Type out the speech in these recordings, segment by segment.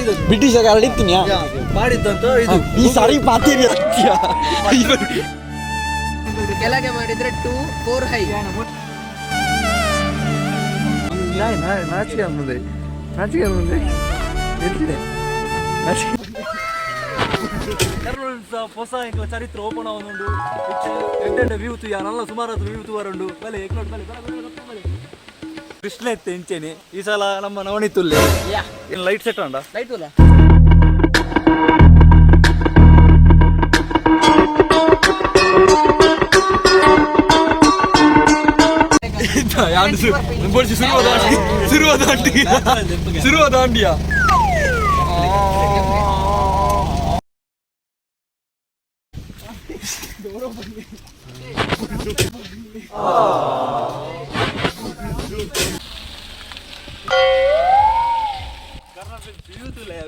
ಕಟ್ಟಿದದ್ದು British ಹರಡಿತ್ತೀನಿಯಾ ಮಾಡಿದ್ದಂತ ಇದು ಈ ಸಾರಿ ಪಾತೀರಿ ಕೆಳಗೆ ಮಾಡಿದ್ರೆ 2 4 ಹೈ. ನಾಚಿಕೆ ಮುಂದೆ ಎಲ್ಲಿದೆ ಹೊಸ ಎಂಕ್ಲ ಚರಿತ್ರೆ ಓಪನ್ ಆವೊಂದುಂಡು ಎಡ್ಡೆಡ್ಡ ವ್ಯೂ ತುಯ್ಯ ನಲ್ಲ ಸುಮಾರು ವ್ಯೂ ತೂವರುಂಡು ಬಲೆ ಏಕ್ಲೋಟ್ ಬಲೆ ಕೃಷ್ಣ ಎತ್ತೆ ಇಂಚೆನೆ ಈ ಸಲ ನಮ್ಮ ನವಣಿತುಲ್ಲೆ ಏನು ಲೈಟ್ ಸೆಟ್ ಅಂಡ ಲೈಟ್ ತುಲ್ಲ ಸಿರುವದಾಂಡಿಯ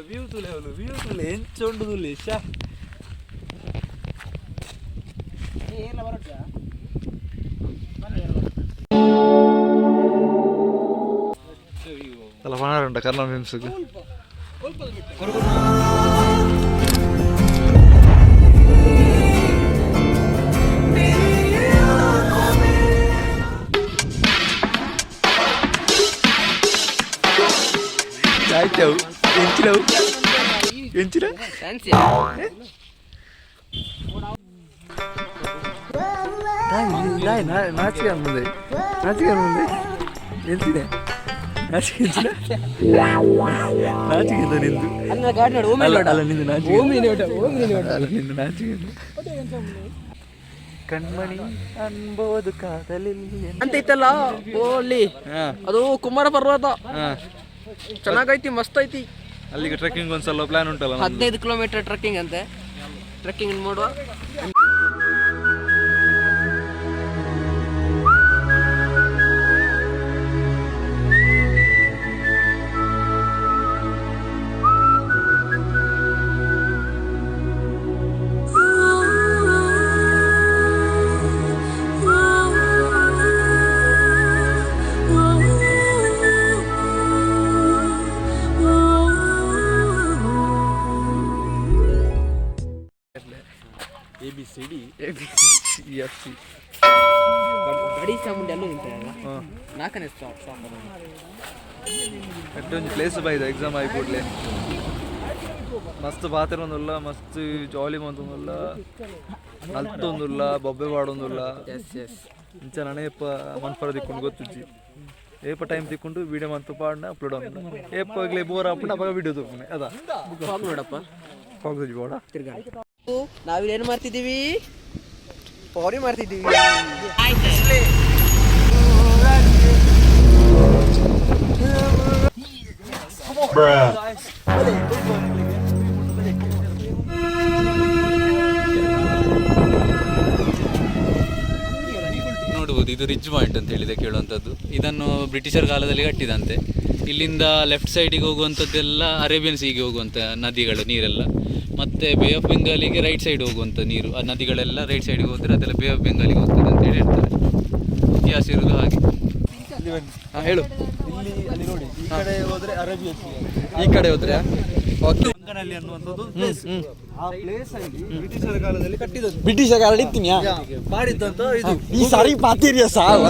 ವ್ಯೂ ತುಲೆ ಎಂಚೊಂಡುದುಲ್ಲೆ ಶಾ ಅಲ್ಲ ಪಣಾರುಂಟ ಕರ್ನಾ ಫಿಲ್ಮ್ಸ್ಗೆ ಆಯ್ತವು ಎಂಚಿನ ನಾಚಿಕೆ ಮುಂದೆ ಎಂಚಿದೆ ನಾಚಿಕೆ ನಿಂದು ಅಲ್ಲ ನಿಂದು ನಾಚಿಕೆ ಕಣ್ಮಣಿ ಅನ್ಬೋದು ಕಾದಲಿಲ್ಲಿ ಅಂತ ಇತ್ತಲ್ಲ ಓಲಿ ಅದು ಕುಮಾರ ಪರ್ವತ ಚೆನ್ನಾಗೈತಿ ಮಸ್ತ್ ಐತಿ. ಅಲ್ಲಿಗೆ ಟ್ರೆಕ್ಕಿಂಗ್ ಒಂದ್ಸಲ ಪ್ಲಾನ್ ಉಂಟಲ್ಲ 15 ಕಿಲೋಮೀಟರ್ ಟ್ರೆಕ್ಕಿಂಗ್ ಅಂತೆ. ಟ್ರೆಕ್ಕಿಂಗ್ ಮಾಡುವ ABCD EFC ಗಡಿ ಚಾಮುಂಡಿ ಅಲ್ಲೂ ನಿಂತಿರಲ್ಲ 4ನೇ ಸ್ಟಾಪ್ ಎಷ್ಟೊಂದು ಪ್ಲೇಸ್ ಬೈದ ಎಕ್ಸಾಮ್ ಆಗಿ ಕೂಡಲೇ ಮಸ್ತ್ ಪಾತಿರೊಂದುಲ್ಲ ಮಸ್ತ್ ಜಾಲಿ ಮಂತೊಂದುಲ್ಲ ಅಲ್ತೊಂದುಲ್ಲ ಬೊಬ್ಬೆ ಪಾಡೊಂದುಲ್ಲ ಇಂಚ ನನಯಪ್ಪ ಮನ್ಪರ ತಿಕ್ಕೊಂಡು ಗೊತ್ತಿಜ್ಜಿ ಏಪ ಟೈಮ್ ತಿಕ್ಕೊಂಡು ವಿಡಿಯೋ ಮಂತು ಪಾಡ್ನ ಅಪ್ಲೋಡ್ ಆಗ ಏಪಾಗಲೇ ಬೋರ್ ಹಾಕೊಂಡು ಅವಾಗ ವಿಡಿಯೋ ತಗೊಂಡೆ ಅದಾ ನೋಡಪ್ಪ ಹೋಗ್ತಜ್ಜಿ ಬೋಡ ತಿರ್ಗಾ ನಾವಿಲ್ಲೇನು ಮಾಡ್ತಿದ್ದೀವಿ ಪೌರಿ ಮಾಡ್ತಿದ್ದೀವಿ. ನೋಡ್ಬೋದು ಇದು ರಿಜ್ ಪಾಯಿಂಟ್ ಅಂತ ಹೇಳಿದೆ ಕೇಳುವಂಥದ್ದು. ಇದನ್ನು ಬ್ರಿಟಿಷರ ಕಾಲದಲ್ಲಿ ಕಟ್ಟಿದಂತೆ. ಇಲ್ಲಿಂದ ಲೆಫ್ಟ್ ಸೈಡಿಗೆ ಹೋಗುವಂಥದ್ದೆಲ್ಲ ಅರೇಬಿಯನ್ ಸೀಗೆ ಹೋಗುವಂಥ ನದಿಗಳು ನೀರೆಲ್ಲ, ಮತ್ತು ಬೇ ಆಫ್ ಬೆಂಗಾಲಿಗೆ ರೈಟ್ ಸೈಡ್ ಹೋಗುವಂಥ ನೀರು. ಆ ನದಿಗಳೆಲ್ಲ ರೈಟ್ ಸೈಡಿಗೆ ಹೋದರೆ ಅದೆಲ್ಲ ಬೇ ಆಫ್ ಬೆಂಗಾಲಿಗೆ ಹೋಗ್ತದೆ ಅಂತೇಳಿ ಹೇಳ್ತಾರೆ. ಇತಿಹಾಸ ಇರೋದು ಹಾಗೆ. ಹಾಂ ಹೇಳು. ಇಲ್ಲಿ ಅಲ್ಲಿ ನೋಡಿ ಈ ಕಡೆ ಹೋದ್ರೆ ಅರೇಬಿಯನ್ ಸೀ, ಈ ಕಡೆ ಹೋದ್ರೆ ಓಕೆ ಅಂಗನಲ್ಲಿ ಅನ್ನುವಂಥದ್ದು ಪ್ಲೇಸ್. ಆ ಪ್ಲೇಸ್ ಅಲ್ಲಿ ಬ್ರಿಟಿಷರ ಕಾಲದಲ್ಲಿ ಕಟ್ಟಿದದ್ದು, ಬ್ರಿಟಿಷ್ ಹರಡಿತ್ತೀನಿಯಾ ಮಾಡಿದ್ದಂತ ಇದು ಈ ಸಾರಿ ಪಾತೀರಿಯ ಸಾವ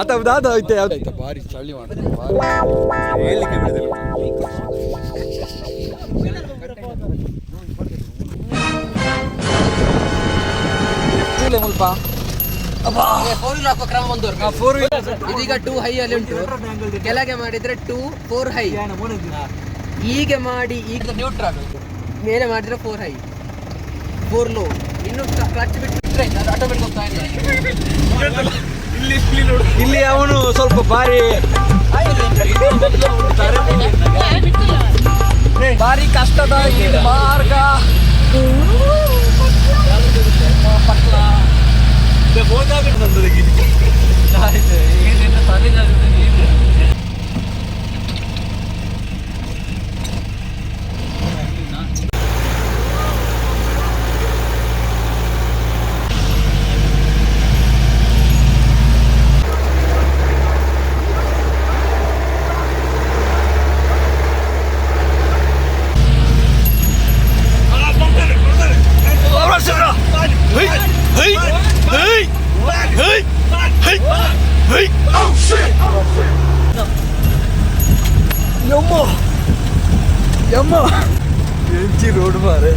ಅತ್ತ ಯಾವ್ದು ಐತೆ ಯಾವ್ದಾಯ್ತು ಭಾರಿ ಚಳಿ ಮಾಡ್ತಾರೆ ಹೇಳಲಿಕ್ಕೆ ಬಿಡೋದಿಲ್ಲ. ಸ್ವಲ್ಪ ಕ್ರಮ ಒಂದು ಇದೀಗ 2 ಹೈ ಅಲ್ಲಿ ಉಂಟು. ಕೆಳಗೆ ಮಾಡಿದ್ರೆ 2 4 ಹೈ. ಹೀಗೆ ಮಾಡಿ ಈಗ ನ್ಯೂಟ್ರಲ್, ಮೇಲೆ ಮಾಡಿದ್ರೆ 4 ಹೈ 4 ಲೋ. ಇನ್ನು ಕ್ಲಚ್ ಬಿಟ್ಟರೆ ಆಟೋಮೆಟಿಕ್ ಹೋಗ್ತಾ ಇದೆ. ಇಲ್ಲಿ ಅವನು ಸ್ವಲ್ಪ ಭಾರಿ ಭಾರಿ ಕಷ್ಟದ ಮಾರ್ಗ ಯಮ್ಮೋ ಯಮ್ಮೋ ಎಂಚಿ ರೋಡ್ ಮಾರೆ